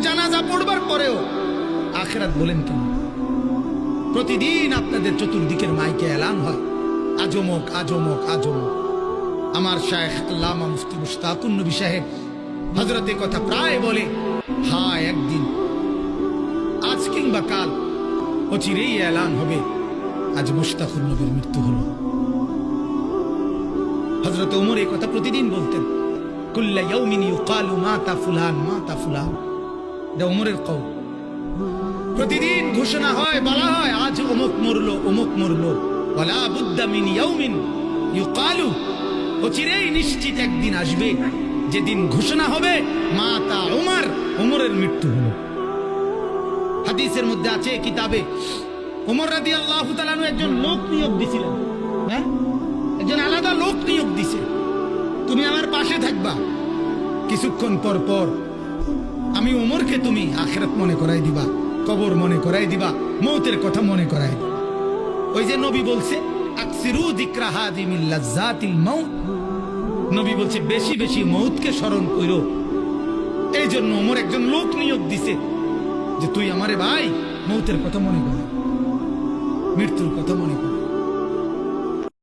জানাজা পড়বার পরেও আখিরাত বলেন কেন? প্রতিদিন আপনাদের চতুর্দিকের মাইকে এলান হয়, আজমক আজমক আজমক। আমার শায়েখ আল্লামা মুফতি মুশতাকুন নবী সাহেব হযরতে কথা প্রায় বলে, হ্যাঁ একদিন, আজ কিংবা কাল অচিরেই এলান হবে আজ মুশতাকুন নবীর মৃত্যু হলো। হযরত ওমর এই কথা প্রতিদিন বলতেন, কুল্লা ইয়াউমিন ইউকালু মাতা ফুলান মাতা ফুলান। এটা ওমরের কওল। প্রতিদিন ঘোষণা হয়, বলা হয়, আজ অমুক মরলো অমুক মরলো। ওয়ালা বুদ্দা মিন ইয়াউমিন ইউকালু, অচিরেই নিশ্চিত একদিন আসবে যেদিন ঘোষণা হবে মাতা ওমর, ওমরের মৃত্যু হলো। হাদিসের মধ্যে আছে, কিতাবে, ওমর রাদিয়াল্লাহু তাআলা আনহু একজন লোক নিয়োগ দিছিলেন। হ্যাঁ, একজন আলাদা লোক নিয়োগ দিছে, তুমি আমার পাশে থাকবা। কিছুক্ষণ পর পর আমি ওমরকে তুমি আখিরাত মনে করাই দিবা, কবর মনে করাই দিবা, মৌতের কথা মনে করাই দিবা। ওই যে নবী বলছে, আকসিরু যিকরা হাদিমিল লাজ্জাতিল মাউত, নবী বলছে বেশি বেশি মৌতকে স্মরণ কইরো। এই জন্য ওমর একজন লোক নিয়োগ দিছে যে তুই আমারে ভাই মৌতের কথা মনে কর, মৃত্যুর কথা মনে কর।